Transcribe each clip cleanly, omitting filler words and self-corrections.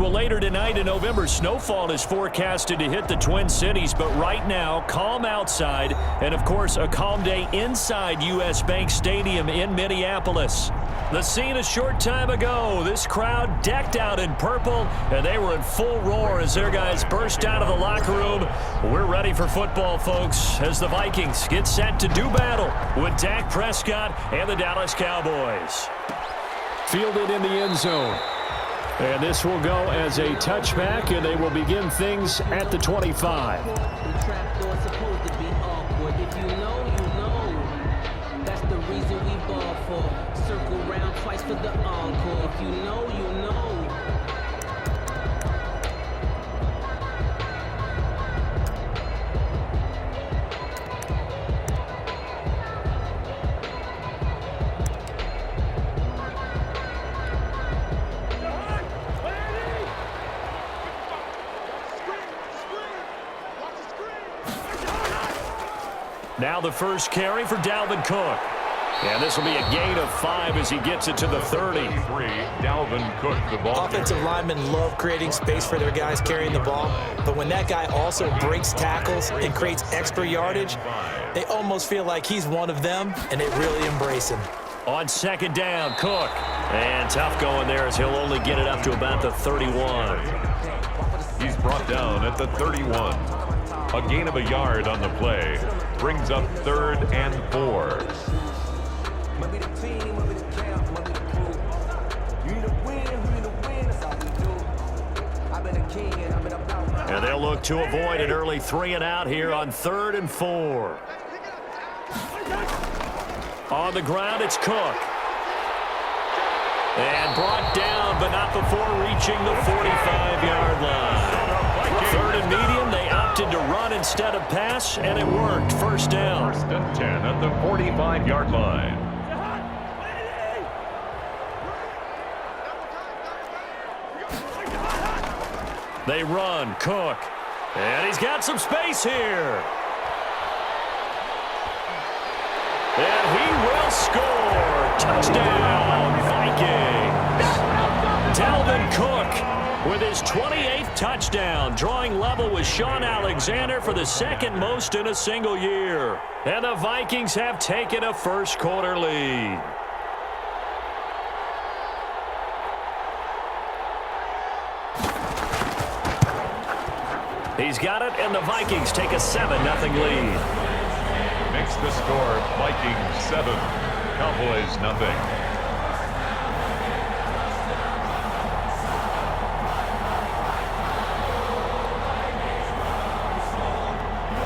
Well, later tonight in November, snowfall is forecasted to hit the Twin Cities, but right now, calm outside, and of course, a calm day inside U.S. Bank Stadium in Minneapolis. The scene a short time ago, this crowd decked out in purple, and they were in full roar as their guys burst out of the locker room. We're ready for football, folks, as the Vikings get set to do battle with Dak Prescott and the Dallas Cowboys. Fielded in the end zone. And this will go as a touchback, and they will begin things at the 25. The trap door is supposed to be awkward. If you know, you know. That's the reason we ball for. Circle round twice for the encore. If you know, you know. Now the first carry for Dalvin Cook. And this will be a gain of 5 as he gets it to the 30. Dalvin Cook, the ball. Offensive linemen love creating space for their guys carrying the ball, but when that guy also breaks tackles and creates extra yardage, they almost feel like he's one of them, and they really embrace him. On second down, Cook. And tough going there as he'll only get it up to about the 31. He's brought down at the 31. A gain of a yard on the play. Brings up 3rd and 4. And they'll look to avoid an early 3 and out here on 3rd and 4. On the ground, it's Cook. And brought down, but not before reaching the 45-yard line. 3rd and medium, they opted to run instead of pass, and it worked. First down. 1st and 10 at the 45-yard line. They run, Cook. And he's got some space here. And he will score. Touchdown, Vikings. Dalvin Cook with his 28th touchdown, drawing level with Sean Alexander for the second most in a single year. And the Vikings have taken a first-quarter lead. He's got it, and the Vikings take a 7-0 lead. Makes the score Vikings 7, Cowboys 0.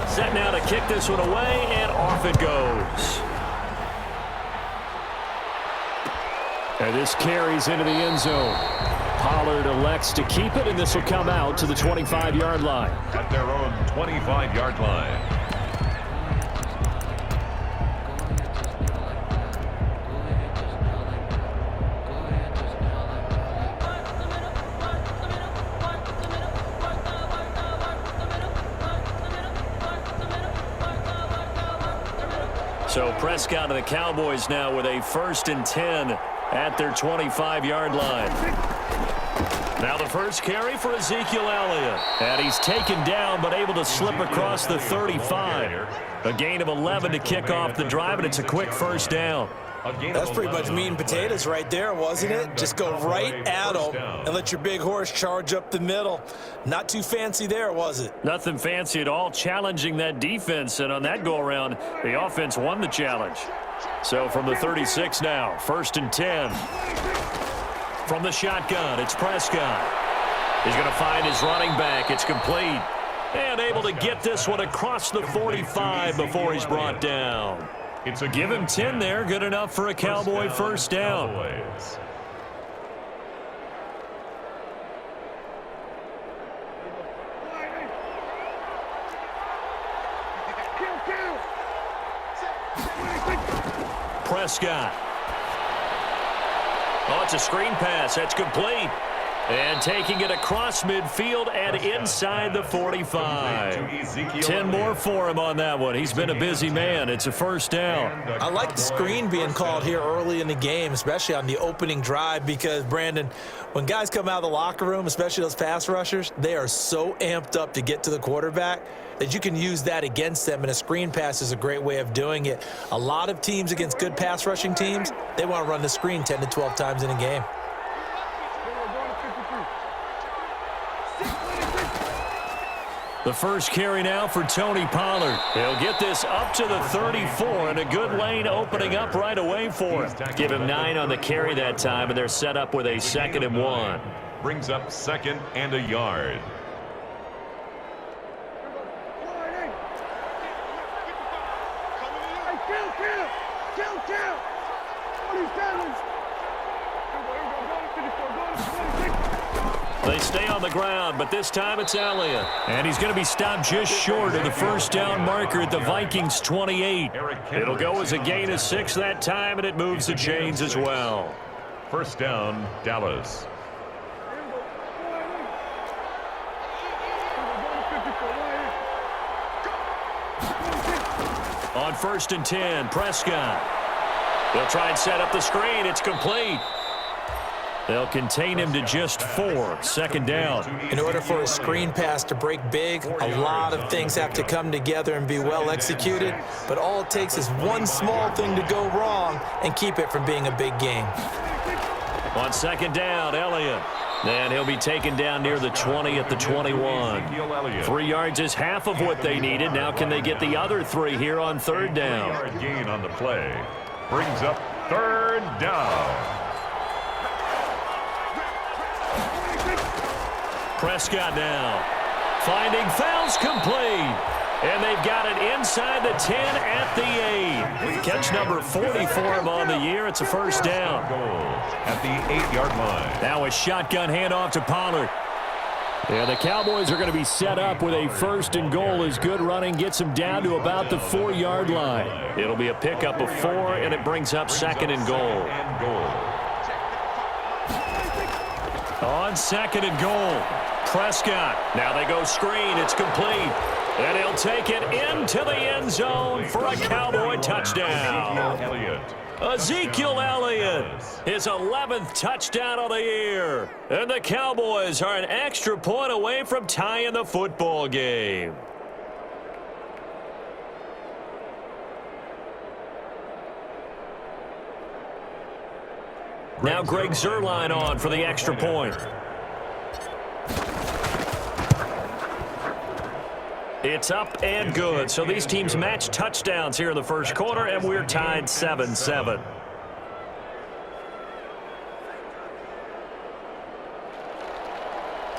Set now to kick this one away, and off it goes. And this carries into the end zone. Pollard elects to keep it, and this will come out to the 25-yard line. At their own 25-yard line. So Prescott and the Cowboys now with a 1st and 10 at their 25-yard line. Now the first carry for Ezekiel Elliott. And he's taken down but able to slip across the 35. A gain of 11 to kick off the drive, and it's a quick first down. That's pretty much meat and potatoes right there, wasn't it? Just go right at them and let your big horse charge up the middle. Not too fancy there, was it? Nothing fancy at all, challenging that defense, and on that go-around, the offense won the challenge. So from the 36 now, 1st and 10. From the shotgun, it's Prescott. He's going to find his running back. It's complete. And able to get this one across the 45 before he's brought down. Give him 10 there. Good enough for a Cowboy first down. Prescott. Oh, it's a screen pass. That's complete. And taking it across midfield and inside the 45. 10 more for him on that one. He's been a busy man. It's a first down. I like the screen being called here early in the game, especially on the opening drive, because, Brandon, when guys come out of the locker room, especially those pass rushers, they are so amped up to get to the quarterback that you can use that against them, and a screen pass is a great way of doing it. A lot of teams against good pass rushing teams, they want to run the screen 10 to 12 times in a game. The first carry now for Tony Pollard. He'll get this up to the 34, and a good lane opening up right away for him. Give him 9 on the carry that time, and they're set up with a 2nd and 1. Brings up 2nd and a yard. They stay on the ground, but this time it's Elliott. And he's going to be stopped just short of the first down marker at the Vikings 28. It'll go as a gain of 6 that time, and it moves the chains as well. First down, Dallas. On 1st and 10, Prescott. They'll try and set up the screen. It's complete. They'll contain him to just 4. 2nd down. In order for a screen pass to break big, a lot of things have to come together and be well executed, but all it takes is one small thing to go wrong and keep it from being a big game. On 2nd down, Elliott. And he'll be taken down near the 20 at the 21. 3 yards is half of what they needed. Now can they get the other 3 here on 3rd down? 3-yard gain on the play. Brings up 3rd down. Prescott now finding fouls complete, and they've got it inside the 10 at the 8. Catch number 40 for him on the year. It's a first down. At the 8-yard line. Now a shotgun handoff to Pollard. Yeah, the Cowboys are going to be set up with a 1st and goal as good running gets them down to about the 4-yard line. It'll be a pickup of 4, and it brings up 2nd and goal. On 2nd and goal, Prescott. Now they go screen. It's complete. And he'll take it into the end zone for a Cowboy touchdown. Ezekiel Elliott, his 11th touchdown of the year. And the Cowboys are an extra point away from tying the football game. Now Greg Zuerlein on for the extra point. It's up and good. So these teams match touchdowns here in the first quarter, and we're tied 7-7.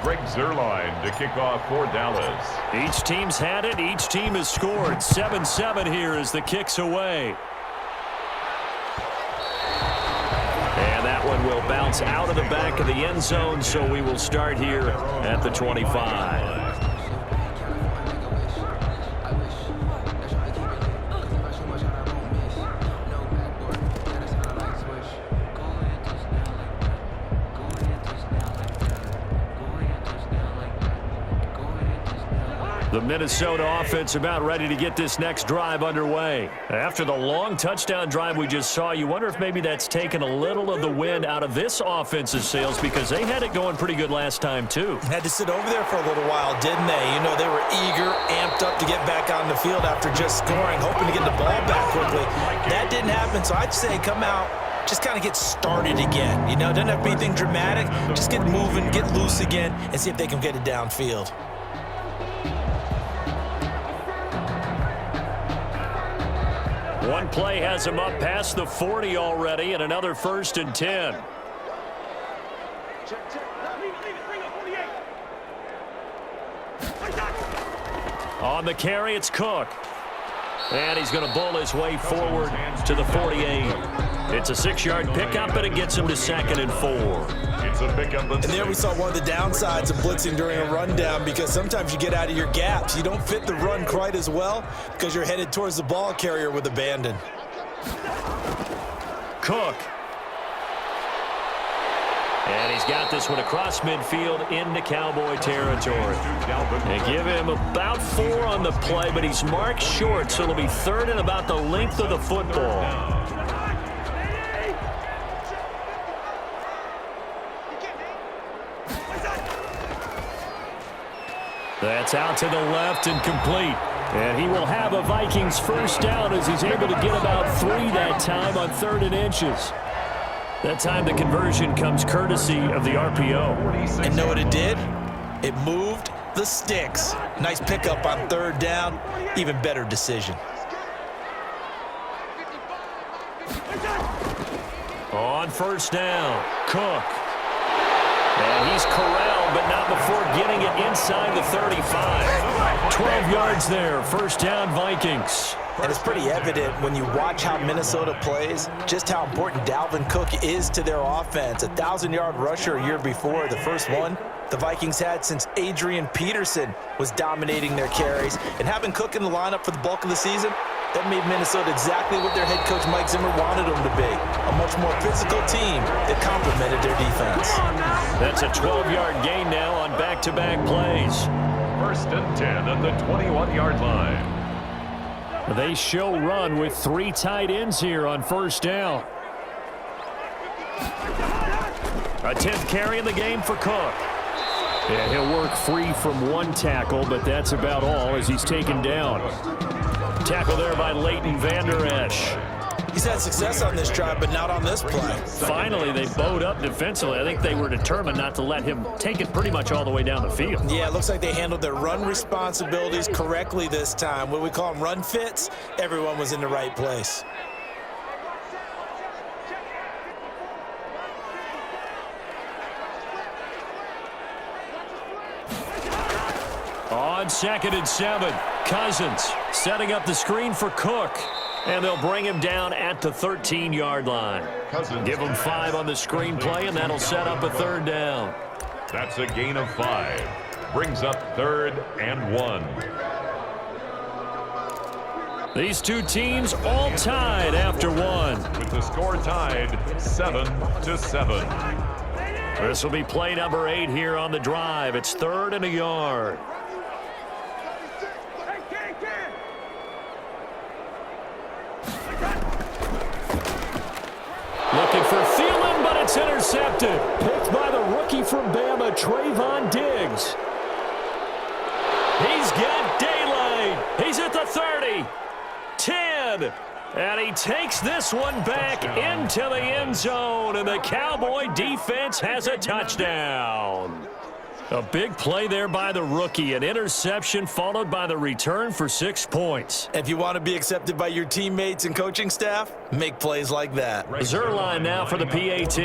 Greg Zuerlein to kick off for Dallas. Each team's had it. Each team has scored. 7-7 here as the kick's away. And that one will bounce out of the back of the end zone, so we will start here at the 25. The Minnesota offense about ready to get this next drive underway. After the long touchdown drive we just saw, you wonder if maybe that's taken a little of the wind out of this offensive sails, because they had it going pretty good last time too. Had to sit over there for a little while, didn't they? You know, they were eager, amped up to get back on the field after just scoring, hoping to get the ball back quickly. That didn't happen, so I'd say come out, just kind of get started again. You know, doesn't have to be anything dramatic. Just get moving, get loose again, and see if they can get it downfield. One play has him up past the 40 already, and another 1st and 10. On the carry, it's Cook. And he's going to bull his way forward to the 48. It's a 6-yard pickup, and it gets him to 2nd and 4. It's a pickup. And there we saw one of the downsides of blitzing during a rundown, because sometimes you get out of your gaps. You don't fit the run quite as well because you're headed towards the ball carrier with abandon. And he's got this one across midfield into Cowboy territory. They give him about 4 on the play, but he's marked short, so it'll be 3rd and about the length of the football. That's out to the left and complete. And he will have a Vikings first down as he's able to get about 3 that time on 3rd and inches. That time the conversion comes courtesy of the RPO. And know what it did? It moved the sticks. Nice pickup on 3rd down. Even better decision. On first down, Cook. And he's corralled, but not before getting it inside the 35. 12 yards there, first down Vikings. And it's pretty evident when you watch how Minnesota plays, just how important Dalvin Cook is to their offense. A 1,000-yard rusher a year before, the first one the Vikings had since Adrian Peterson was dominating their carries. And having Cook in the lineup for the bulk of the season, that made Minnesota exactly what their head coach Mike Zimmer wanted them to be. A much more physical team that complemented their defense. That's a 12-yard gain now on back-to-back plays. 1st and 10 at the 21-yard line. They show run with 3 tight ends here on first down. A 10th carry in the game for Cook. Yeah, he'll work free from 1 tackle, but that's about all as he's taken down. Tackle there by Leighton Vander Esch. He's had success on this drive, but not on this play. Finally, they bowed up defensively. I think they were determined not to let him take it pretty much all the way down the field. Yeah, it looks like they handled their run responsibilities correctly this time. What we call them run fits, everyone was in the right place. On 2nd and 7, Cousins setting up the screen for Cook. And they'll bring him down at the 13-yard line. Give him 5 on the screenplay, and that'll set up a 3rd down. That's a gain of 5. Brings up 3rd and 1. These two teams all tied after 1. With the score tied 7-7. This will be play number 8 here on the drive. It's 3rd and a yard. Looking for Thielen, but it's intercepted. Picked by the rookie from Bama, Trayvon Diggs. He's got daylight. He's at the 30, 10, and he takes this one back into the end zone, and the Cowboy defense has a touchdown. A big play there by the rookie, an interception followed by the return for 6 points. If you want to be accepted by your teammates and coaching staff, make plays like that. Zerline now for the PAT.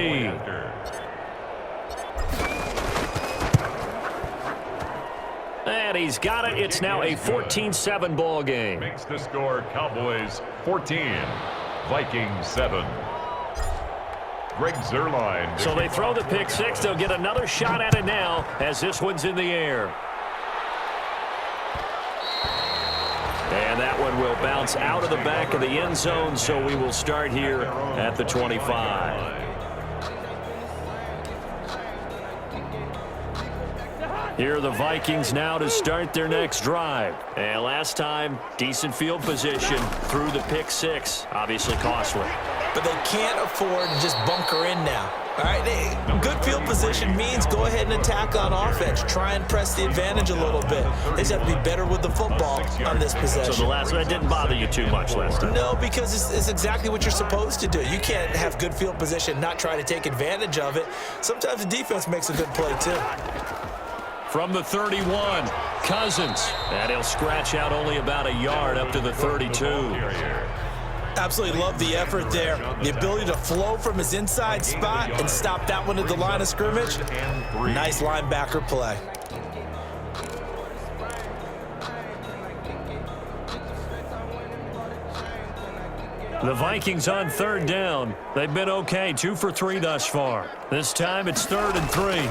And he's got it. It's now a 14-7 ball game. Makes the score Cowboys 14, Vikings 7. Greg Zerline. So they throw the pick 6. They'll get another shot at it now as this one's in the air. And that one will bounce out of the back of the end zone, so we will start here at the 25. Here are the Vikings now to start their next drive. And last time, decent field position through the pick 6. Obviously costly. But they can't afford to just bunker in now. All right, good field position means go ahead and attack on offense. Try and press the advantage a little bit. They just have to be better with the football on this possession. So the last one didn't bother you too much last time? No, because it's exactly what you're supposed to do. You can't have good field position, not try to take advantage of it. Sometimes the defense makes a good play, too. From the 31, Cousins. And he'll scratch out only about a yard up to the 32. Absolutely love the effort there. The ability to flow from his inside spot and stop that one at the line of scrimmage. Nice linebacker play. The Vikings on 3rd down. They've been okay, 2 for 3 thus far. This time it's 3rd and 3.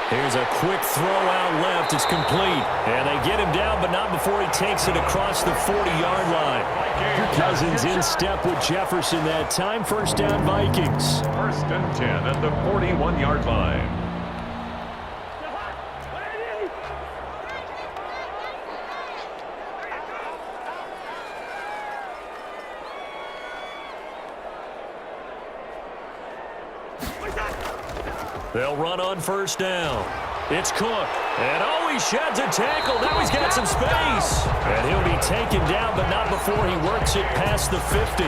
Here's a quick throw out left. It's complete. And they get him down, but not before he takes it across the 40-yard line. Cousins in step with Jefferson that time. First down, Vikings. First and 10 at the 41-yard line. They'll run on first down. It's Cook. And oh, he sheds a tackle. Now he's got some space. And he'll be taken down, but not before he works it past the 50.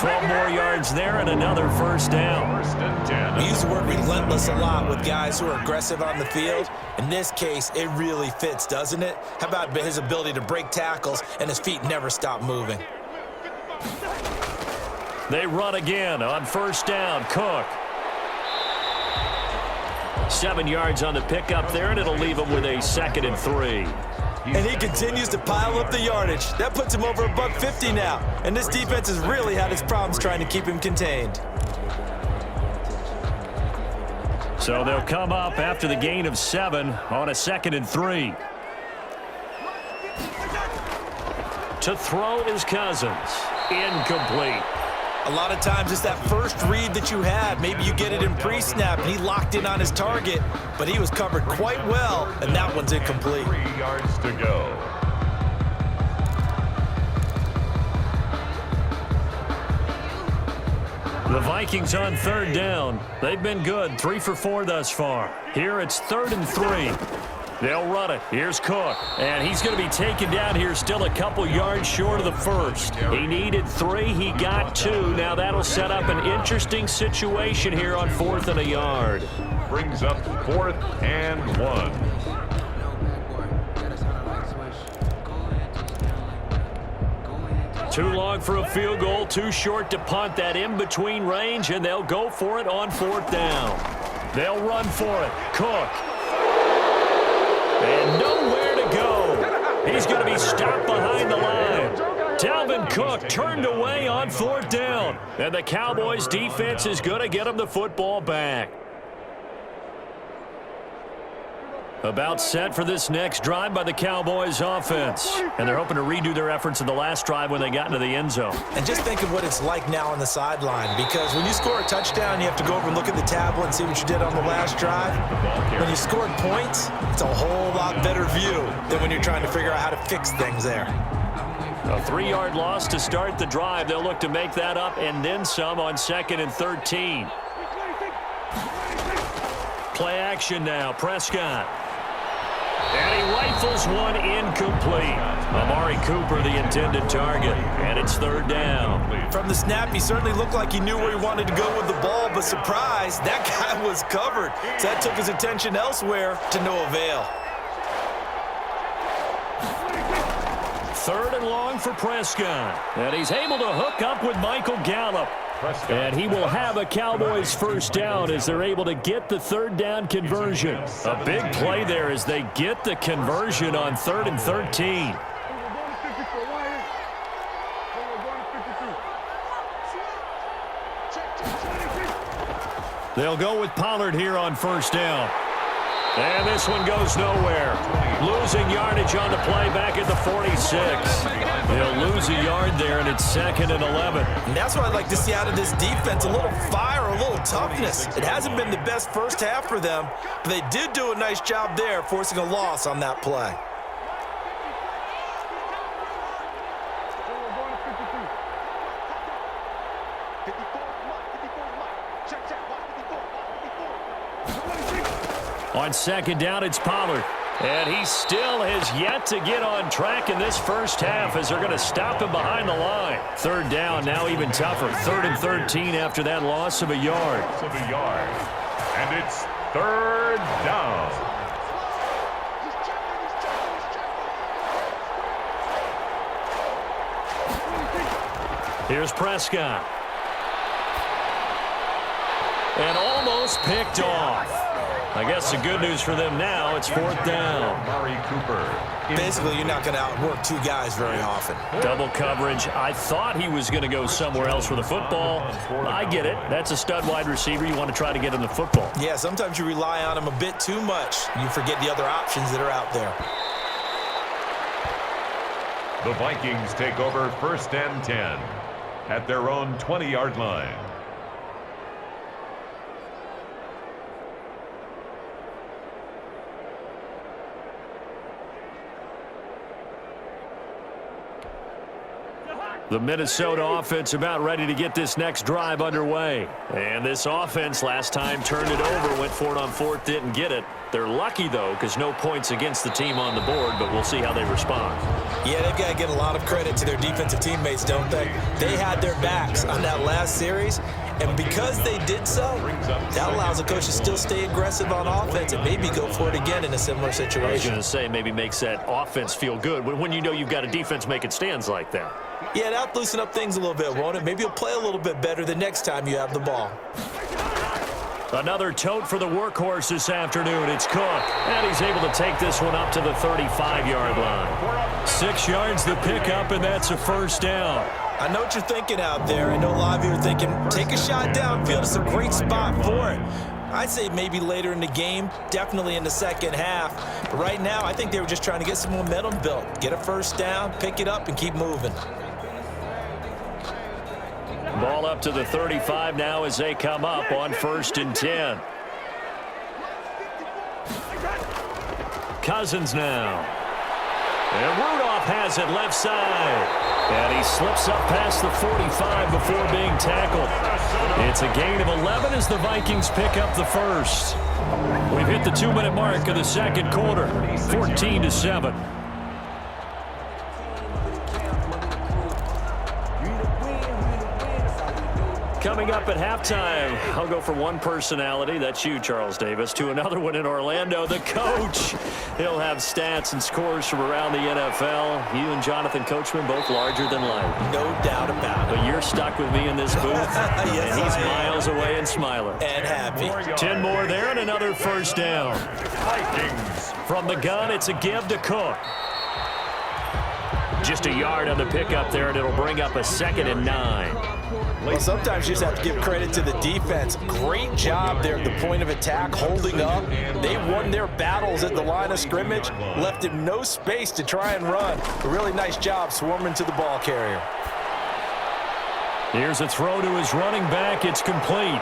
12 more yards there and another first down. First and 10. We use the word relentless a lot with guys who are aggressive on the field. In this case, it really fits, doesn't it? How about his ability to break tackles and his feet never stop moving? They run again on first down. Cook. 7 yards on the pickup there, and it'll leave him with a 2nd and 3. And he continues to pile up the yardage. That puts him over $150 now. And this defense has really had its problems trying to keep him contained. So they'll come up after the gain of 7 on a 2nd and 3. To throw is Cousins. Incomplete. A lot of times it's that first read that you had. Maybe you get it in pre-snap, and he locked in on his target, but he was covered quite well, and that one's incomplete. 3 yards to go. The Vikings on third down. They've been good, 3 for 4 thus far. Here it's 3rd and 3. They'll run it. Here's Cook. And he's going to be taken down here still a couple yards short of the first. He needed 3. He got 2. Now that'll set up an interesting situation here on 4th and a yard. Brings up 4th and 1. Too long for a field goal, too short to punt. That in-between range, and they'll go for it on 4th down. They'll run for it. Cook. And nowhere to go. He's going to be stopped behind the line. Dalvin Cook turned away on 4th down. And the Cowboys defense is going to get him the football back. About set for this next drive by the Cowboys offense. And they're hoping to redo their efforts in the last drive when they got into the end zone. And just think of what it's like now on the sideline, because when you score a touchdown, you have to go over and look at the tablet and see what you did on the last drive. When you scored points, it's a whole lot better view than when you're trying to figure out how to fix things there. A 3-yard loss to start the drive. They'll look to make that up and then some on 2nd and 13. Play action now. Prescott. And he rifles one incomplete. Amari Cooper, the intended target. And it's 3rd down. From the snap, he certainly looked like he knew where he wanted to go with the ball, but surprise, that guy was covered. So that took his attention elsewhere to no avail. 3rd and long for Prescott. And he's able to hook up with Michael Gallup. And he will have a Cowboys first down as they're able to get the 3rd down conversion. A big play there as they get the conversion on 3rd and 13. They'll go with Pollard here on first down. And this one goes nowhere. Losing yardage on the play back at the 46. They'll lose a yard there, and it's 2nd and 11. And that's what I'd like to see out of this defense, a little fire, a little toughness. It hasn't been the best first half for them, but they did do a nice job there, forcing a loss on that play. On 2nd down, it's Pollard. And he still has yet to get on track in this first half as they're going to stop him behind the line. 3rd down, now even tougher. 3rd and 13 after that loss of a yard. And it's 3rd down. Here's Prescott. And almost picked off. I guess the good news for them now, it's 4th down. Mari Cooper. Basically, you're not going to outwork two guys very often. Double coverage. I thought he was going to go somewhere else for the football. I get it. That's a stud wide receiver. You want to try to get him the football. Yeah, sometimes you rely on him a bit too much. You forget the other options that are out there. The Vikings take over 1st and 10 at their own 20-yard line. The Minnesota offense about ready to get this next drive underway. And this offense last time turned it over, went for it on 4th, didn't get it. They're lucky, though, because no points against the team on the board, but we'll see how they respond. Yeah, they've got to get a lot of credit to their defensive teammates, don't they? They had their backs on that last series, and because they did so, that allows the coach to still stay aggressive on offense and maybe go for it again in a similar situation. I was going to say maybe makes that offense feel good when you know you've got a defense making stands like that. Yeah, that'll loosen up things a little bit, won't it? Maybe you'll play a little bit better the next time you have the ball. Another tote for the workhorse this afternoon. It's Cook, and he's able to take this one up to the 35-yard line. 6 yards the pickup, and that's a 1st down. I know what you're thinking out there. I know a lot of you are thinking, take a shot downfield. It's a great spot for it. I'd say maybe later in the game, definitely in the second half. But right now, I think they were just trying to get some momentum built. Get a 1st down, pick it up, and keep moving. Ball up to the 35 now as they come up on 1st and 10. Cousins now. And Rudolph has it left side. And he slips up past the 45 before being tackled. It's a gain of 11 as the Vikings pick up the 1st. We've hit the 2-minute mark of the 2nd quarter, 14-7. Coming up at halftime, I'll go from one personality, that's you, Charles Davis, to another one in Orlando, the coach. He'll have stats and scores from around the NFL. You and Jonathan Coachman, both larger than life. No doubt about it. But you're stuck with me in this booth, yes, and he's miles away and smiling. And happy. 10 more there and another 1st down. Vikings. From the gun, it's a give to Cook. Just a yard on the pickup there, and it'll bring up a 2nd and 9. Well, sometimes you just have to give credit to the defense. Great job there at the point of attack, holding up. They won their battles at the line of scrimmage, left him no space to try and run. A really nice job swarming to the ball carrier. Here's a throw to his running back. It's complete.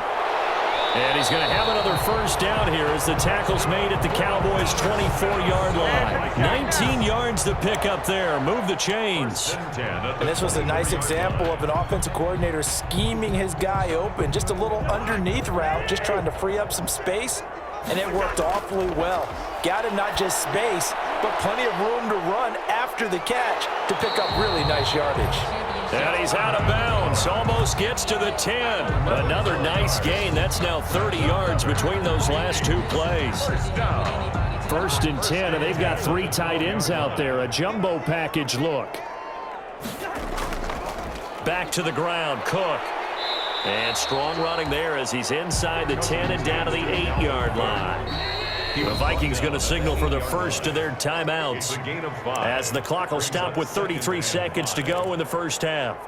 And he's going to have another 1st down here as the tackle's made at the Cowboys' 24-yard line. 19 yards to pick up there. Move the chains. And this was a nice example of an offensive coordinator scheming his guy open. Just a little underneath route, just trying to free up some space, and it worked awfully well. Got him not just space, but plenty of room to run after the catch to pick up really nice yardage. And he's out of bounds. Almost gets to the 10. Another nice gain. That's now 30 yards between those last 2 plays. 1st and 10, and they've got 3 tight ends out there. A jumbo package look. Back to the ground, Cook. And strong running there as he's inside the 10 and down to the 8-yard line. The Vikings going to signal for the first of their timeouts as the clock will stop with 33 seconds to go in the 1st half.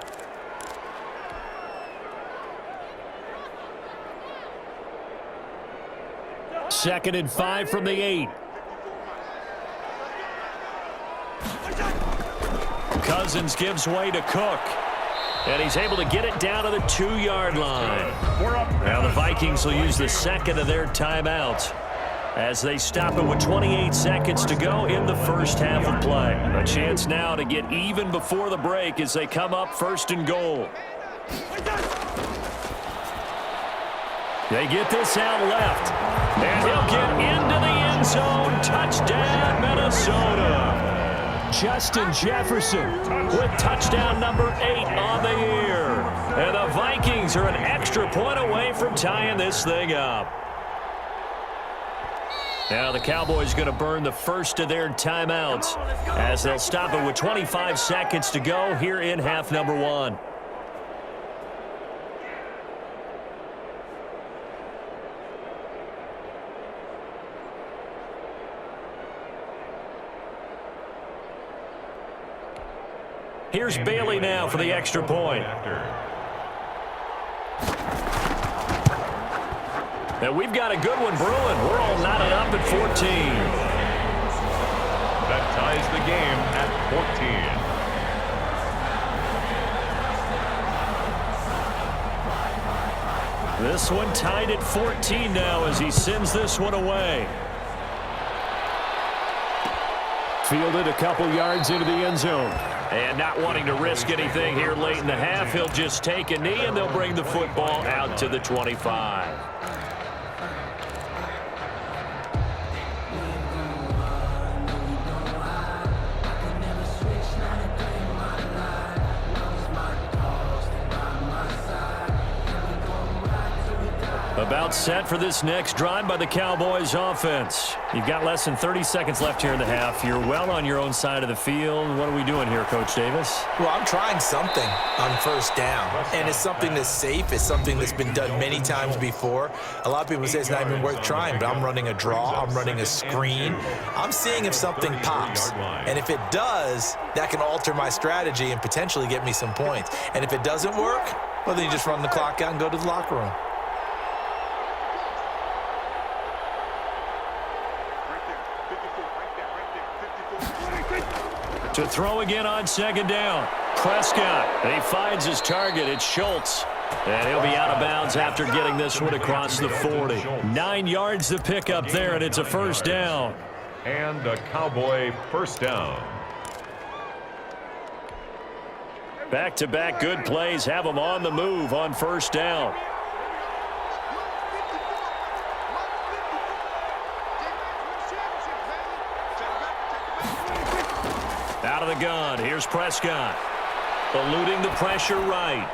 Second and 5 from the 8. Cousins gives way to Cook. And he's able to get it down to the 2-yard line. Now the Vikings will use the second of their timeouts as they stop it with 28 seconds to go in the 1st half of play. A chance now to get even before the break as they come up 1st and goal. They get this out left. And he'll get into the end zone. Touchdown, Minnesota. Justin Jefferson with touchdown number 8 on the year. And the Vikings are an extra point away from tying this thing up. Now the Cowboys going to burn the first of their timeouts as they'll stop it with 25 seconds to go here in half number 1. Here's Bailey now for the extra point. And we've got a good one brewing. We're all knotted up at 14. That ties the game at 14. This one tied at 14 now as he sends this one away. Fielded a couple yards into the end zone. And not wanting to risk anything here late in the half, he'll just take a knee and they'll bring the football out to the 25. About set for this next drive by the Cowboys offense. You've got less than 30 seconds left here in the half. You're well on your own side of the field. What are we doing here, Coach Davis? Well, I'm trying something on first down, and it's something that's safe. It's something that's been done many times before. A lot of people say it's not even worth trying, but I'm running a draw. I'm running a screen. I'm seeing if something pops, and if it does, that can alter my strategy and potentially get me some points. And if it doesn't work, well, then you just run the clock out and go to the locker room. To throw again on second down. Prescott, he finds his target. It's Schultz. And he'll be out of bounds after getting this one across the 40. 9 yards to pick up there, and it's a first down. And a Cowboy first down. Back-to-back good plays have them on the move on first down. Out of the gun, here's Prescott. Eluding the pressure right.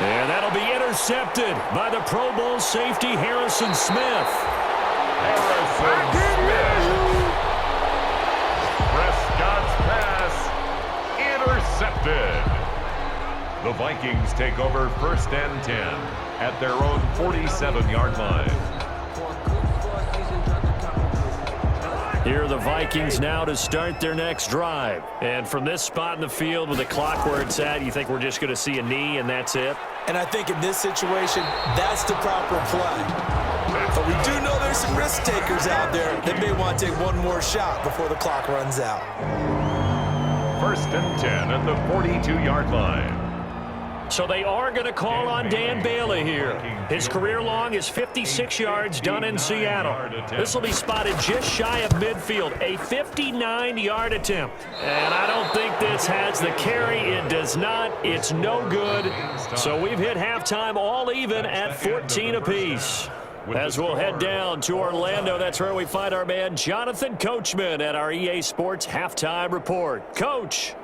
And that'll be intercepted by the Pro Bowl safety Harrison Smith. Harrison Smith. Prescott's pass intercepted. The Vikings take over first and 10 at their own 47-yard line. Here are the Vikings now to start their next drive. And from this spot in the field with the clock where it's at, you think we're just going to see a knee and that's it? And I think in this situation, that's the proper play. But we do know there's some risk takers out there that may want to take one more shot before the clock runs out. First and 10 at the 42-yard line. So they are going to call on Dan Bailey here. His career long is 56 yards done in Seattle. This will be spotted just shy of midfield, a 59-yard attempt. And I don't think this has the carry. It does not. It's no good. So we've hit halftime all even at 14 apiece. As we'll head down to Orlando, that's where we find our man Jonathan Coachman at our EA Sports Halftime Report. Coach.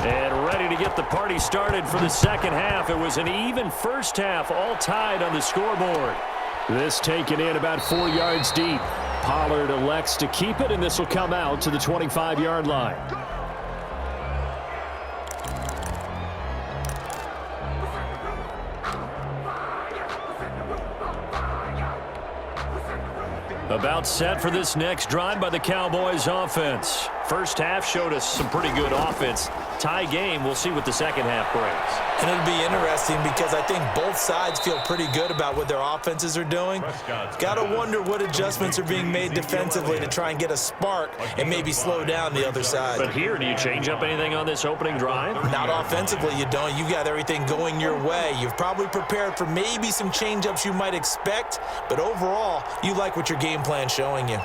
And ready to get the party started for the second half. It was an even first half, all tied on the scoreboard. This taken in about 4 yards deep. Pollard elects to keep it, and this will come out to the 25-yard line. About set for this next drive by the Cowboys offense. First half showed us some pretty good offense. Tie game, we'll see what the second half brings. And it'll be interesting because I think both sides feel pretty good about what their offenses are doing. Got to wonder what adjustments are being made defensively to try and get a spark and maybe slow down the other side. But here, do you change up anything on this opening drive? Not offensively, you don't. You got everything going your way. You've probably prepared for maybe some change-ups you might expect, but overall, you like what your game plan's showing you.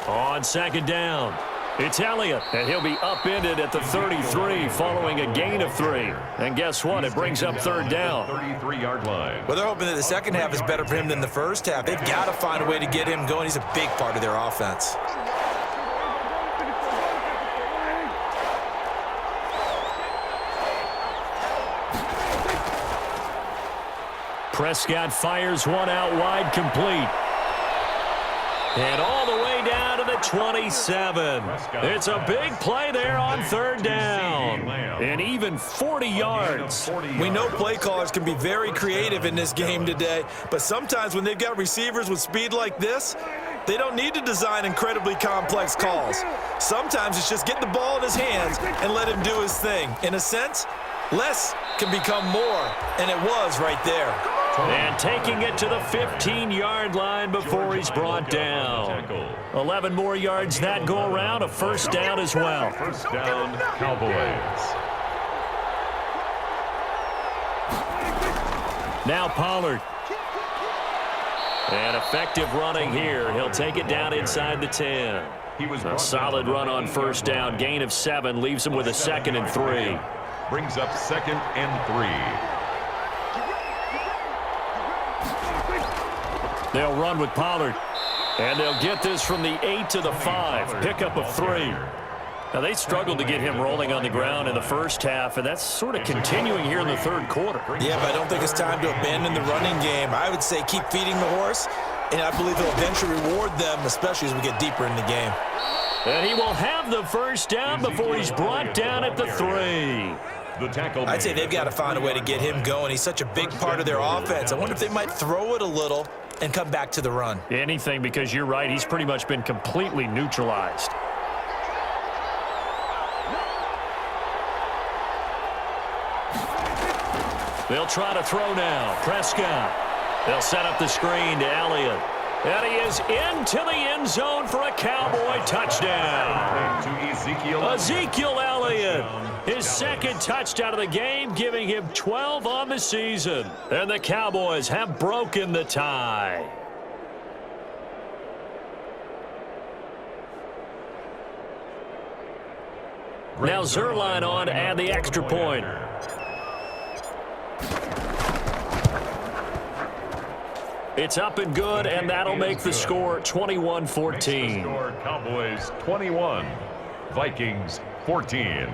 On second down, it's Elliott, and he'll be upended at the 33 following a gain of 3. And guess what? It brings up third down. 33-yard line. Well, they're hoping that the second half is better for him than the first half. They've got to find a way to get him going. He's a big part of their offense. Prescott fires one out wide, complete. And all the way down to the 27. It's a big play there on third down. And even 40 yards. We know play callers can be very creative in this game today, but sometimes when they've got receivers with speed like this, they don't need to design incredibly complex calls. Sometimes it's just get the ball in his hands and let him do his thing. In a sense, less can become more, and it was right there. And taking it to the 15-yard line before he's brought down. 11 more yards that go around, a first down as well. First down, Cowboys. Now Pollard. And effective running here. He'll take it down inside the 10. A solid run on first down. Gain of 7 leaves him with a 2nd and 3. Brings up 2nd and 3. They'll run with Pollard. And they'll get this from the 8 to the 5. Pickup of 3. Now, they struggled to get him rolling on the ground in the first half, and that's sort of continuing here in the third quarter. Yeah, but I don't think it's time to abandon the running game. I would say keep feeding the horse, and I believe it'll eventually reward them, especially as we get deeper in the game. And he will have the first down before he's brought down at the 3. I'd say they've got to find a way to get him going. He's such a big part of their offense. I wonder if they might throw it a little and come back to the run. Anything, because you're right, he's pretty much been completely neutralized. They'll try to throw now. Prescott. They'll set up the screen to Elliott. And he is into the end zone for a Cowboy touchdown. To Ezekiel Elliott. His 2nd touchdown of the game, giving him 12 on the season. And the Cowboys have broken the tie. Now Zerline on to add the extra point. It's up and good, and that'll make the score 21-14. Cowboys 21, Vikings 14.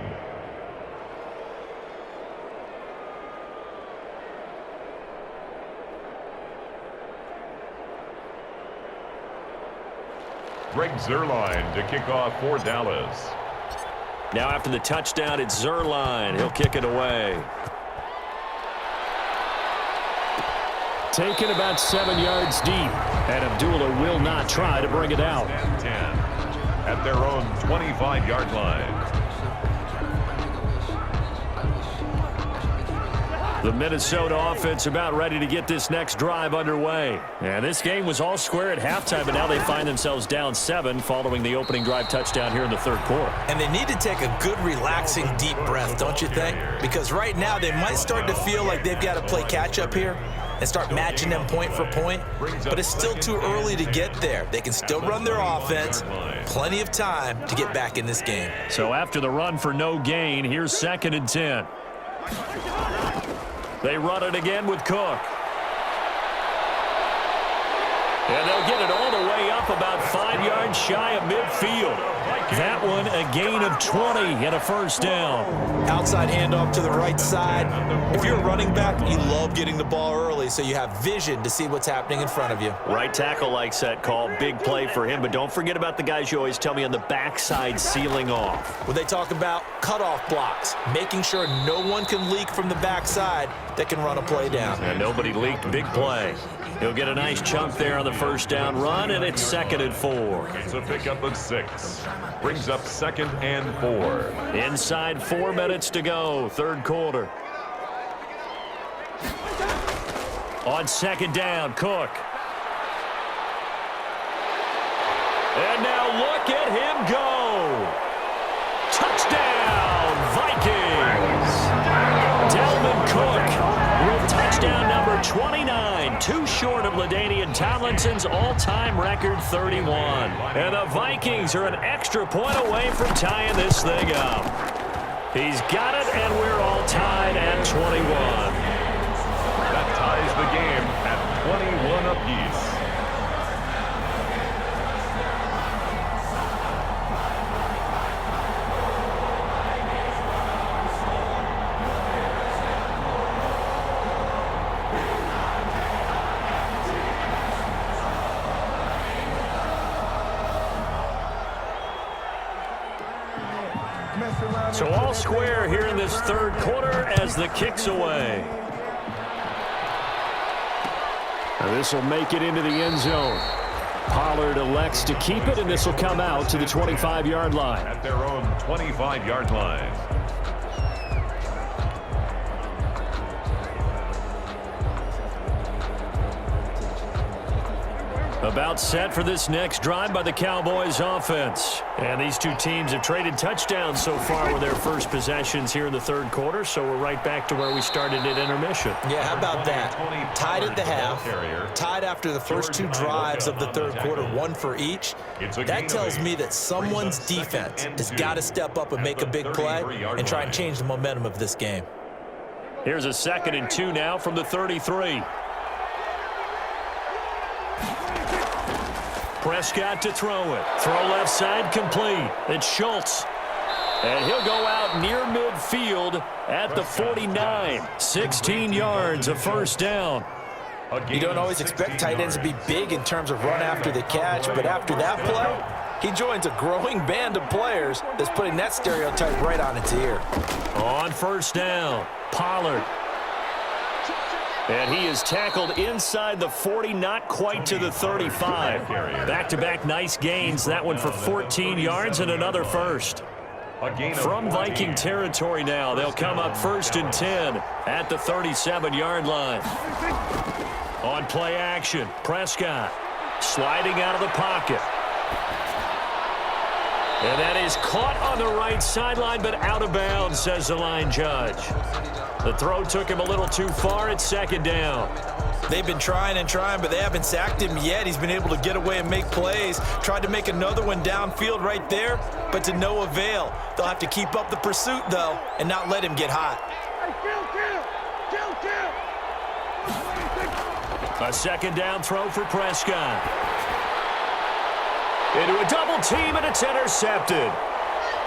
Greg Zuerlein to kick off for Dallas. Now after the touchdown, it's Zuerlein. He'll kick it away. Taken about 7 yards deep, and Abdullah will not try to bring it out. 10 at their own 25-yard line. The Minnesota offense about ready to get this next drive underway. And this game was all square at halftime, but now they find themselves down 7 following the opening drive touchdown here in the third quarter. And they need to take a good, relaxing, deep breath, don't you think? Because right now they might start to feel like they've got to play catch-up here and start matching them point for point, but it's still too early to get there. They can still run their offense. Plenty of time to get back in this game. So after the run for no gain, here's 2nd and 10. They run it again with Cook. And they'll get it all the way up about 5 yards shy of midfield. That one a gain of 20 and a first down. Outside handoff to the right side. If you're a running back, you love getting the ball early so you have vision to see what's happening in front of you. Right tackle likes that call. Big play for him, but don't forget about the guys you always tell me on the backside sealing off. When they talk about cutoff blocks, making sure no one can leak from the backside that can run a play down. And nobody leaked. Big play. He'll get a nice chunk there on the first down run, and it's 2nd and 4. It's a pickup of 6. Brings up 2nd and 4. Inside 4 minutes to go, third quarter. On 2nd down, Cook. And now look at him go. Touchdown, Vikings. Dalvin Cook with touchdown number 29, too short of LaDainian Tomlinson's all-time record 31. And the Vikings are an extra point away from tying this thing up. He's got it, and we're all tied at 21. That ties the game at 21 apiece. So all square here in this third quarter as the kick's away. This will make it into the end zone. Pollard elects to keep it, and this will come out to the 25-yard line. At their own 25-yard line. About set for this next drive by the Cowboys offense. And these two teams have traded touchdowns so far with their first possessions here in the third quarter, so we're right back to where we started at intermission. Yeah, how about that? Tied at the half, tied after the first two drives of the third quarter, one for each. That tells me that someone's defense has got to step up and make a big play and try and change the momentum of this game. Here's a 2nd and 2 now from the 33. Prescott to throw it. Throw left side complete. It's Schultz. And he'll go out near midfield at the 49. 16 yards, a first down. You don't always expect tight ends to be big in terms of run after the catch, but after that play, he joins a growing band of players that's putting that stereotype right on its ear. On first down, Pollard. And he is tackled inside the 40, not quite to the 35. Back-to-back nice gains. That one for 14 yards and another first. From Viking territory now, they'll come up 1st and 10 at the 37-yard line. On play action, Prescott sliding out of the pocket. And that is caught on the right sideline, but out of bounds, says the line judge. The throw took him a little too far. It's 2nd down. They've been trying and trying, but they haven't sacked him yet. He's been able to get away and make plays. Tried to make another one downfield right there, but to no avail. They'll have to keep up the pursuit, though, and not let him get hot. A 2nd down throw for Prescott. Into a double team, and it's intercepted.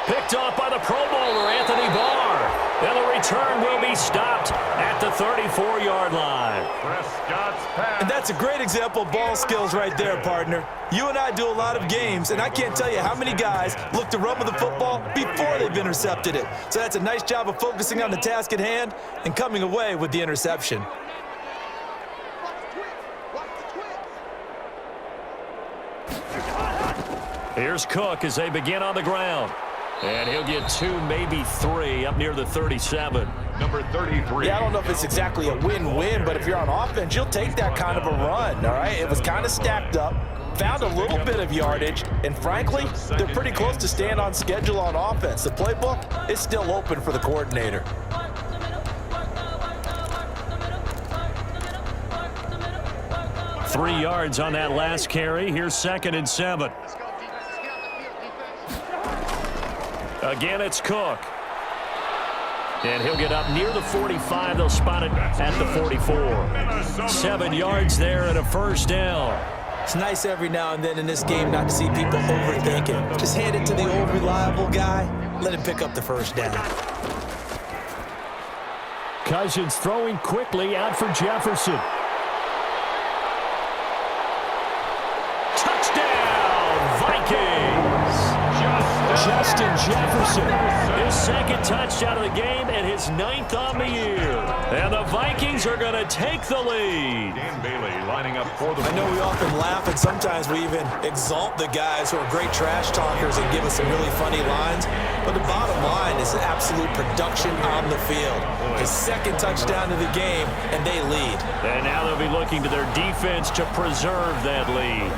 Picked off by the Pro Bowler, Anthony Barr. And the return will be stopped at the 34-yard line. Prescott's pass. And that's a great example of ball skills right there, partner. You and I do a lot of games, and I can't tell you how many guys look to run with the football before they've intercepted it. So that's a nice job of focusing on the task at hand and coming away with the interception. Here's Cook as they begin on the ground. And he'll get 2, maybe 3 up near the 37. Number 33. Yeah, I don't know if it's exactly a win-win, but if you're on offense, you'll take that kind of a run, all right? It was kind of stacked up, found a little bit of yardage, and frankly, they're pretty close to staying on schedule on offense. The playbook is still open for the coordinator. Three yards on that last carry. Here's 2nd and 7. Again, it's Cook. And he'll get up near the 45. They'll spot it at the 44. 7 yards there and a first down. It's nice every now and then in this game not to see people overthinking. Just hand it to the old reliable guy. Let him pick up the first down. Cousins throwing quickly out for Jefferson. Touchdown, Vikings! Justin Jefferson, his 2nd touchdown of the game and his 9th on the year. And the Vikings are going to take the lead. Dan Bailey lining up for the... I know we often laugh, and sometimes we even exalt the guys who are great trash talkers and give us some really funny lines. But the bottom line is absolute production on the field. His 2nd touchdown of the game, and they lead. And now they'll be looking to their defense to preserve that lead.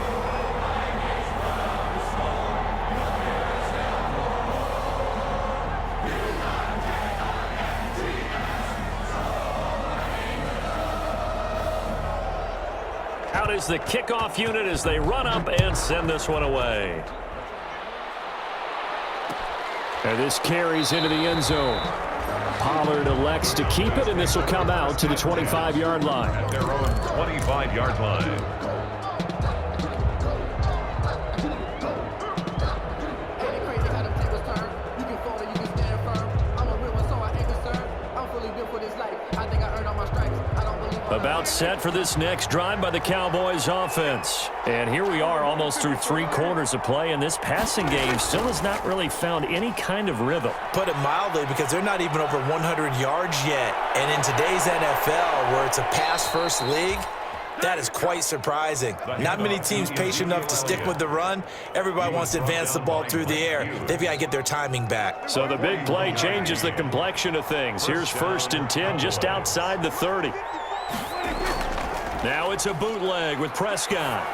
Out is the kickoff unit as they run up and send this one away. And this carries into the end zone. Pollard elects to keep it, and this will come out to the 25-yard line. At their own 25-yard line. About set for this next drive by the Cowboys offense. And here we are almost through 3 quarters of play, and this passing game still has not really found any kind of rhythm. Put it mildly, because they're not even over 100 yards yet. And in today's NFL, where it's a pass-first league, that is quite surprising. Not many teams patient enough to stick with the run. Everybody wants to advance the ball through the air. They've got to get their timing back. So the big play changes the complexion of things. Here's 1st and 10 just outside the 30. Now it's a bootleg with Prescott.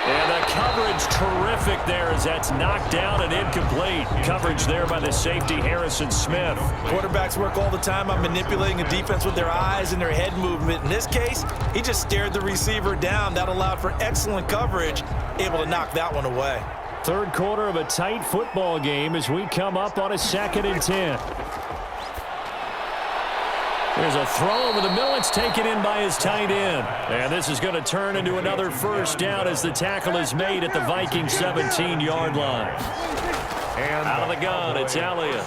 And the coverage terrific there as that's knocked down and incomplete. Coverage there by the safety, Harrison Smith. Quarterbacks work all the time on manipulating a defense with their eyes and their head movement. In this case, he just stared the receiver down. That allowed for excellent coverage, able to knock that one away. 3rd quarter of a tight football game as we come up on a 2nd and 10. There's a throw over the middle. It's taken in by his tight end. And this is going to turn into another 1st down as the tackle is made at the Vikings 17-yard line. And Out of the gun, it's Elliott.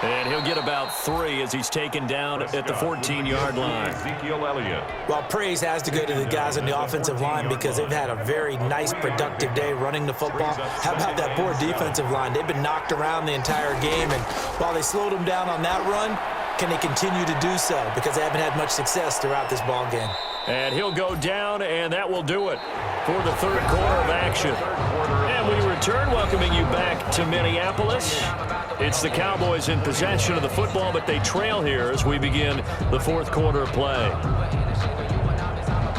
And he'll get about 3 as he's taken down at the 14-yard line. Ezekiel Elliott. Well, praise has to go to the guys on the offensive line because they've had a very nice, productive day running the football. How about that poor defensive line? They've been knocked around the entire game, and while they slowed them down on that run, can they continue to do so? Because they haven't had much success throughout this ball game. And he'll go down, and that will do it for the 3rd quarter of action. And we return, welcoming you back to Minneapolis. It's the Cowboys in possession of the football, but they trail here as we begin the 4th quarter of play.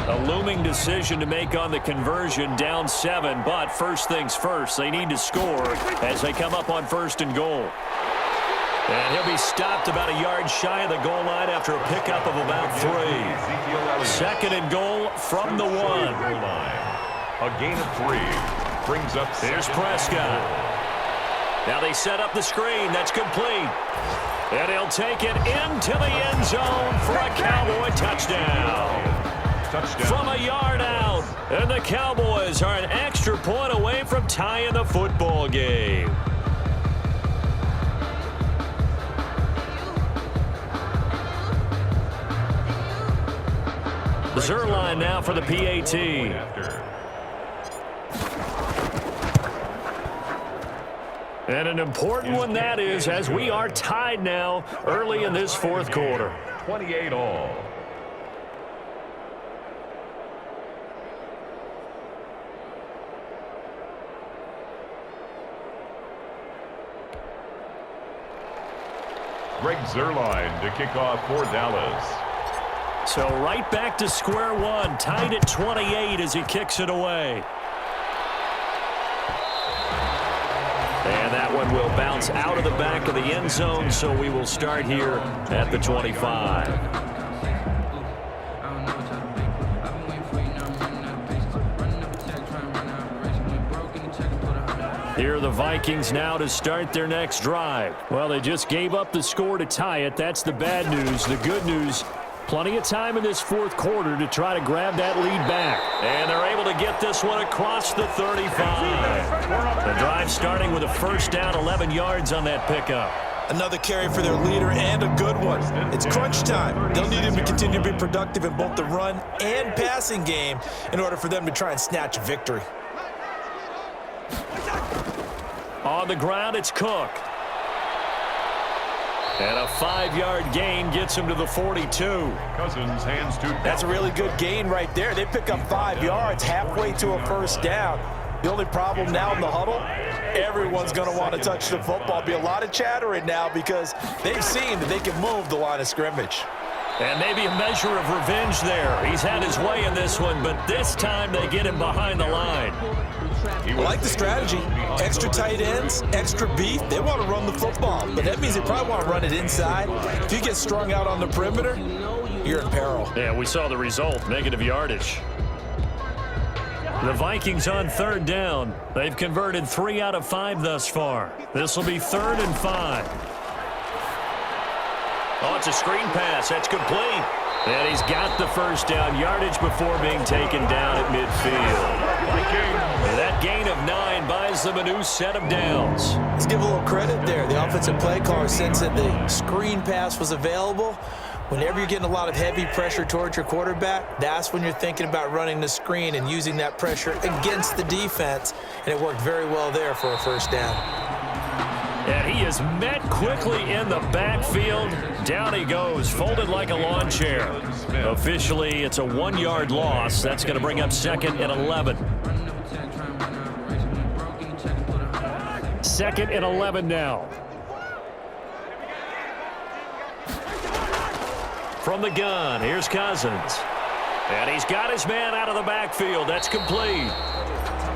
A looming decision to make on the conversion, down 7, but first things first, they need to score as they come up on 1st and goal. And he'll be stopped about a yard shy of the goal line after a pickup of about 3. 2nd and goal from the 1. A gain of 3 brings up. Here's Prescott. Now they set up the screen. That's complete. And he'll take it into the end zone for a Cowboy touchdown. From a yard out. And the Cowboys are an extra point away from tying the football game. The Zerline now for the PAT. And an important one that is, as we are tied now early in this 4th quarter. 28 all. Greg Zerline to kick off for Dallas. So right back to square one, tied at 28 as he kicks it away. And that one will bounce out of the back of the end zone, so we will start here at the 25. Here are the Vikings now to start their next drive. Well, they just gave up the score to tie it. That's the bad news. The good news, plenty of time in this 4th quarter to try to grab that lead back. And they're able to get this one across the 35. The drive starting with a 1st down, 11 yards on that pickup. Another carry for their leader and a good one. It's crunch time. They'll need him to continue to be productive in both the run and passing game in order for them to try and snatch a victory. On the ground, it's Cook. And a 5-yard gain gets him to the 42. Cousins hands to. That's a really good gain right there. They pick up 5 yards halfway to a 1st down. The only problem now in the huddle, everyone's going to want to touch the football. Be a lot of chattering now because they've seen that they can move the line of scrimmage. And maybe a measure of revenge there. He's had his way in this one, but this time they get him behind the line. I like the strategy. Extra tight ends, extra beef. They want to run the football, but that means they probably want to run it inside. If you get strung out on the perimeter, you're in peril. Yeah, we saw the result, negative yardage. The Vikings on 3rd down. They've converted 3 out of 5 thus far. This will be 3rd and 5. Oh, it's a screen pass. That's complete. And he's got the 1st down yardage before being taken down at midfield. And that gain of 9 buys them a new set of downs. Let's give a little credit there. The offensive play caller, since that the screen pass was available, Whenever you're getting a lot of heavy pressure towards your quarterback, that's when you're thinking about running the screen and using that pressure against the defense, and it worked very well there for a first down. And he is met quickly in the backfield. Down he goes, folded like a lawn chair. Officially, it's a 1-yard loss. That's going to bring up 2nd and 11. 2nd and 11 now. From the gun, here's Cousins. And he's got his man out of the backfield. That's complete.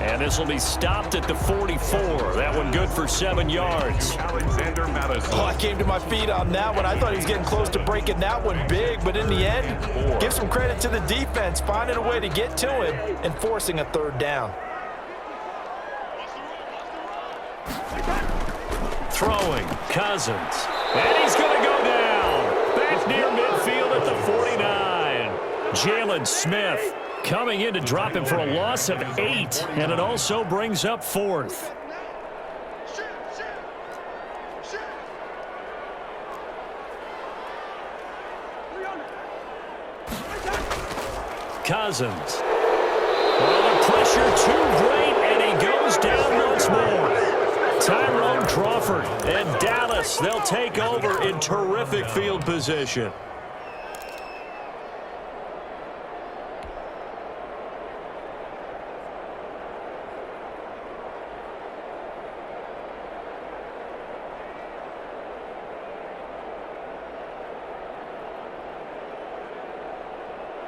And this will be stopped at the 44. That one good for 7 yards. Alexander Madison. Oh, I came to my feet on that one. I thought he was getting close to breaking that one big, but in the end, give some credit to the defense, finding a way to get to him and forcing a 3rd down. Throwing, Cousins. And he's going to go down. Back near midfield at the 49. Jalen Smith coming in to drop him for a loss of 8, and it also brings up 4th. Cousins. Well, the pressure too great, and he goes down once more. Tyrone Crawford and Dallas, they'll take over in terrific field position.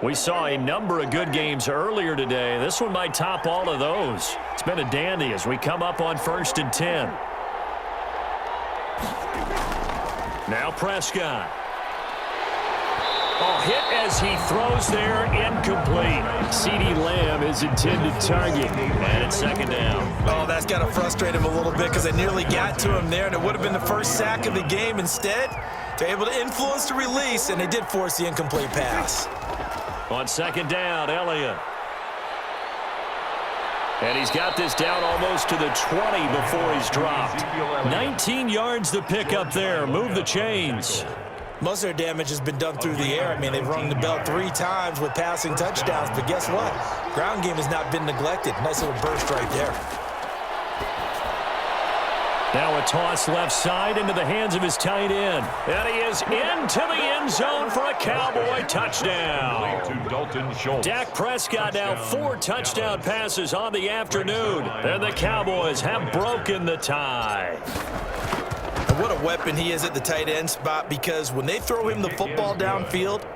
We saw a number of good games earlier today. This one might top all of those. It's been a dandy as we come up on 1st and 10. Now Prescott. Oh, hit as he throws there, incomplete. CeeDee Lamb is intended target, and it's 2nd down. Oh, that's got to frustrate him a little bit because they nearly got to him there, and it would have been the first sack of the game. Instead, they're able to influence the release, and they did force the incomplete pass. On 2nd down, Elliott. And he's got this down almost to the 20 before he's dropped. 19 yards to pick up there. Move the chains. Most of their damage has been done through the air. I mean, they've rung the bell 3 times with passing touchdowns, but guess what? Ground game has not been neglected. Nice little burst right there. Now a toss left side into the hands of his tight end. And he is into the end zone for a Cowboy touchdown. To Dalton Schultz. Dak Prescott now 4 touchdown passes on the afternoon. And the Cowboys have broken the tie. And what a weapon he is at the tight end spot, because when they throw him the football downfield,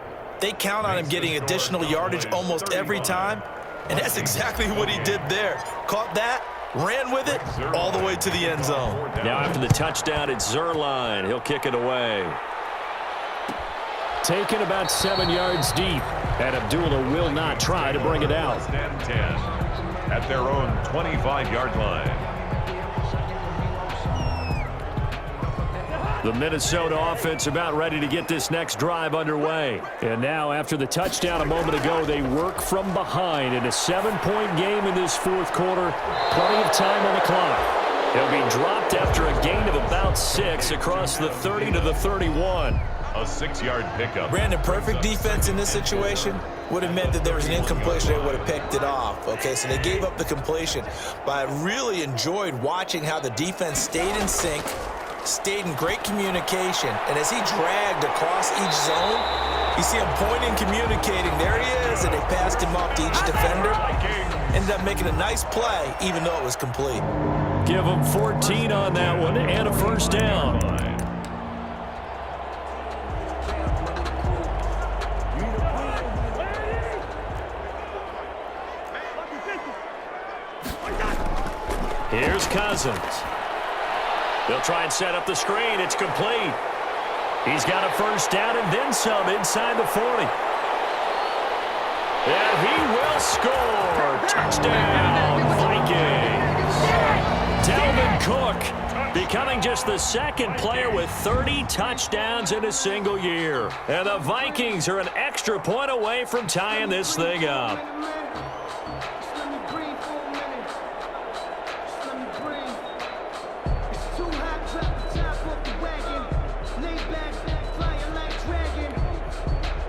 they count on him getting additional yardage almost every time. And that's exactly what he did there. Caught that, ran with it all the way to the end zone. Now after the touchdown, it's Zuerlein. He'll kick it away. Taken about 7 yards deep, and Abdullah will not try to bring it out. 10 at their own 25-yard line. The Minnesota offense about ready to get this next drive underway. And now, after the touchdown a moment ago, they work from behind in a 7-point game in this 4th quarter. Plenty of time on the clock. He'll be dropped after a gain of about 6 across the 30 to the 31. A 6-yard pickup. Brandon, perfect defense in this situation would have meant that there was an incompletion. They would have picked it off. Okay, so they gave up the completion. But I really enjoyed watching how the defense stayed in sync, stayed in great communication, and as he dragged across each zone, you see him pointing, communicating. There he is, and they passed him off to each defender. Ended up making a nice play, even though it was complete. Give him 14 on that one and a first down. Here's Cousins. They'll try and set up the screen. It's complete. He's got a first down and then some inside the 40. And he will score. Touchdown, Vikings. Dalvin Cook becoming just the 2nd player with 30 touchdowns in a single year. And the Vikings are an extra point away from tying this thing up.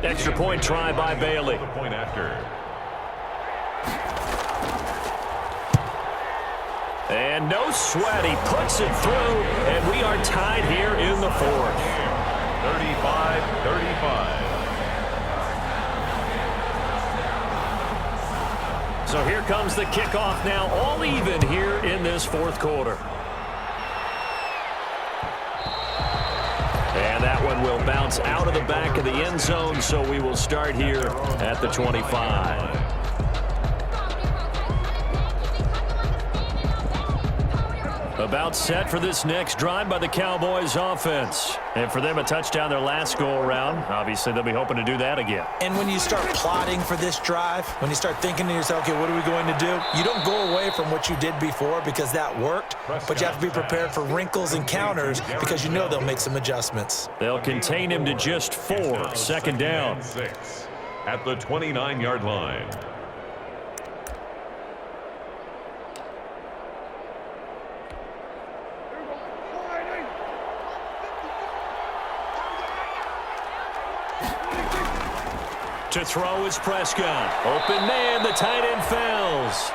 Extra point try by Bailey. The point after. And no sweat. He puts it through, and we are tied here in the fourth. 35-35. So here comes the kickoff now, all even here in this fourth quarter. And that one will bounce out of the back of the end zone, so we will start here at the 25. About set for this next drive by the Cowboys offense. And for them, a touchdown their last go-around. Obviously, they'll be hoping to do that again. And when you start plotting for this drive, when you start thinking to yourself, okay, what are we going to do? You don't go away from what you did before because that worked, but you have to be prepared for wrinkles and counters because you know they'll make some adjustments. They'll contain him to just 4. Second down. 6 at the 29-yard line. To throw is Prescott. Open man, the tight end fails.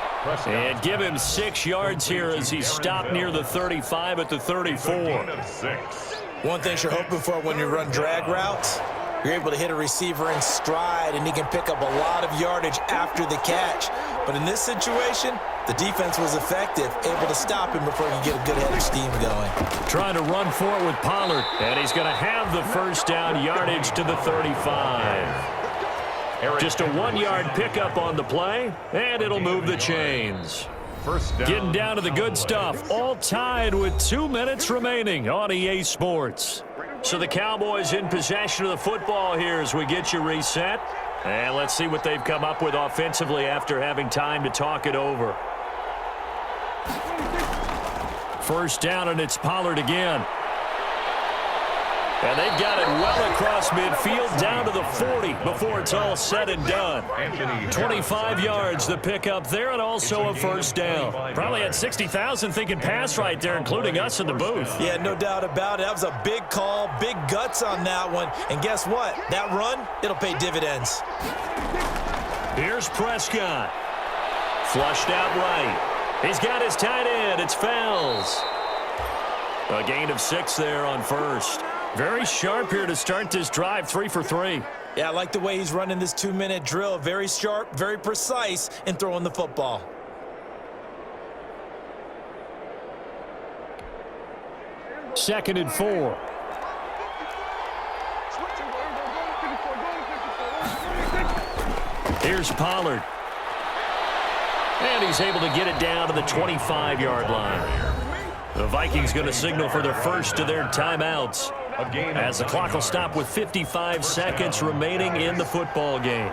And give him 6 yards here as he's stopped near the 35 at the 34. One thing you're hoping for when you run drag routes, you're able to hit a receiver in stride, and he can pick up a lot of yardage after the catch. But in this situation, the defense was effective, able to stop him before he could get a good head of steam going. Trying to run for it with Pollard, and he's going to have the first down, yardage to the 35. Just a 1-yard pickup on the play, and it'll move the chains. First down. Getting down to the good stuff, all tied with 2 minutes remaining on EA Sports. So the Cowboys in possession of the football here as we get you reset. And let's see what they've come up with offensively after having time to talk it over. First down, and it's Pollard again. And they've got it well across midfield down to the 40 before it's all said and done. 25 yards the pickup there, and also a first down. Probably had 60,000 thinking pass right there, including us in the booth. Yeah, no doubt about it. That was a big call, big guts on that one. And guess what? That run, it'll pay dividends. Here's Prescott. Flushed out right. He's got his tight end. It's Fells. A gain of 6 there on first. Very sharp here to start this drive, 3 for 3. Yeah, I like the way he's running this 2-minute drill. Very sharp, very precise in throwing the football. Second and 4. Here's Pollard. And he's able to get it down to the 25-yard line. The Vikings going to signal for their first of their timeouts as the clock will stop with 55 seconds remaining in the football game.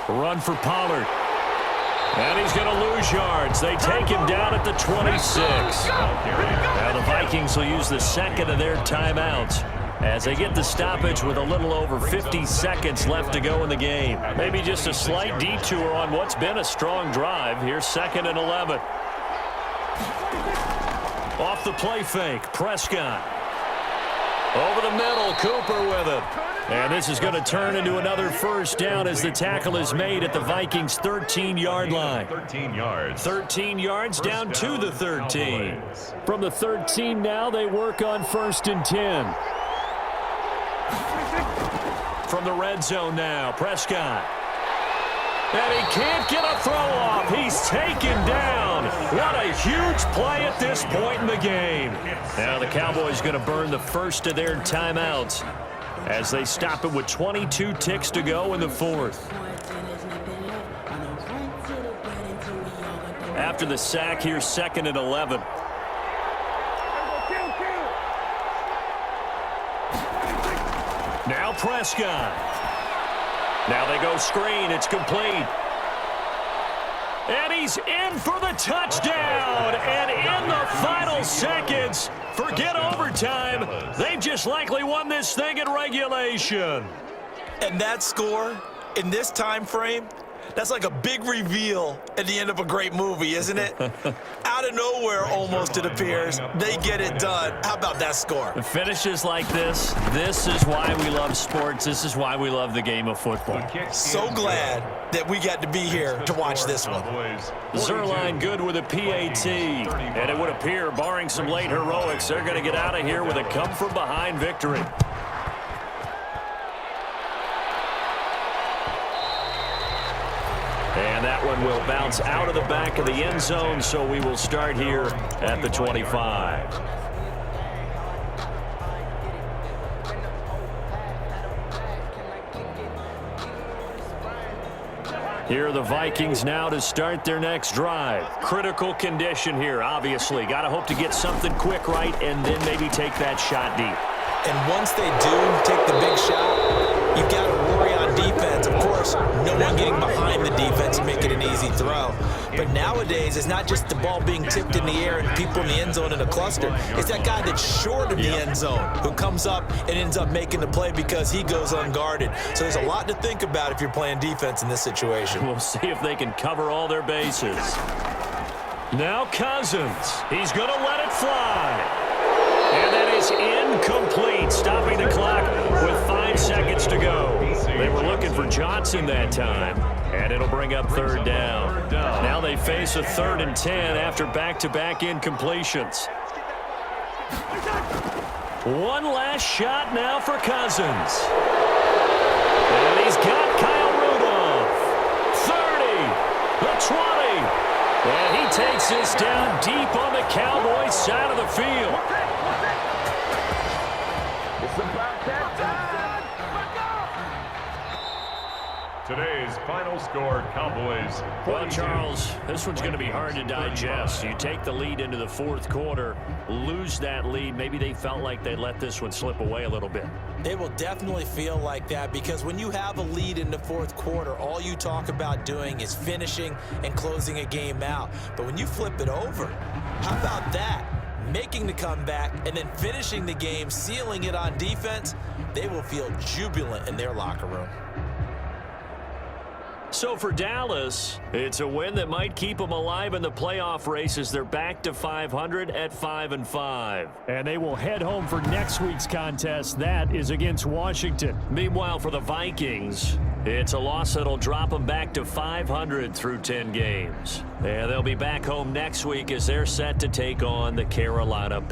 Run for Pollard. And he's going to lose yards. They take him down at the 26. Now the Vikings will use the second of their timeouts as they get the stoppage with a little over 50 seconds left to go in the game. Maybe just a slight detour on what's been a strong drive. Here's 2nd and 11. Off the play fake, Prescott. Over the middle, Cooper with it. And this is going to turn into another first down as the tackle is made at the Vikings' 13-yard line. 13 yards. 13 yards down to the 13. From the 13 now, they work on 1st and 10. From the red zone now, Prescott. And he can't get a throw off. He's taken down. What a huge play at this point in the game. Now the Cowboys going to burn the first of their timeouts as they stop it with 22 ticks to go in the fourth. After the sack, here's 2nd and 11. Now Prescott. Now they go screen. It's complete. And he's in for the touchdown. And in the final seconds, forget overtime. They've just likely won this thing in regulation. And that score in this time frame, That's like a big reveal at the end of a great movie, isn't it? Out of nowhere, almost, it appears. They get it done. How about that score? The finishes like this is why we love sports. This is why we love the game of football. So glad that we got to be here to watch this one. Zerline good with a PAT. And it would appear, barring some late heroics, they're going to get out of here with a come-from-behind victory. And that one will bounce out of the back of the end zone, so we will start here at the 25. Here are the Vikings now to start their next drive. Critical condition here, obviously. Got to hope to get something quick right and then maybe take that shot deep. And once they do take the big shot, you've got to worry on defense. Of course, no one getting behind the defense and making an easy throw. But nowadays, it's not just the ball being tipped in the air and people in the end zone in a cluster. It's that guy that's short of the end zone who comes up and ends up making the play because he goes unguarded. So there's a lot to think about if you're playing defense in this situation. We'll see if they can cover all their bases. Now Cousins. He's going to let it fly. And that is incomplete, stopping the clock with 5 seconds to go. They were looking for Johnson that time, and it'll bring up third down. Now they face a 3rd and 10 after back-to-back incompletions. One last shot now for Cousins. And he's got Kyle Rudolph. 30, the 20. And he takes this down deep on the Cowboys side of the field. Today's final score, Cowboys. Well, Charles, this one's going to be hard to digest. You take the lead into the 4th quarter, lose that lead. Maybe they felt like they let this one slip away a little bit. They will definitely feel like that because when you have a lead in the 4th quarter, all you talk about doing is finishing and closing a game out. But when you flip it over, how about that? Making the comeback and then finishing the game, sealing it on defense, they will feel jubilant in their locker room. So for Dallas, it's a win that might keep them alive in the playoff race as they're back to 500 at 5-5. And they will head home for next week's contest. That is against Washington. Meanwhile, for the Vikings, it's a loss that'll drop them back to 500 through 10 games. And they'll be back home next week as they're set to take on the Carolina Panthers.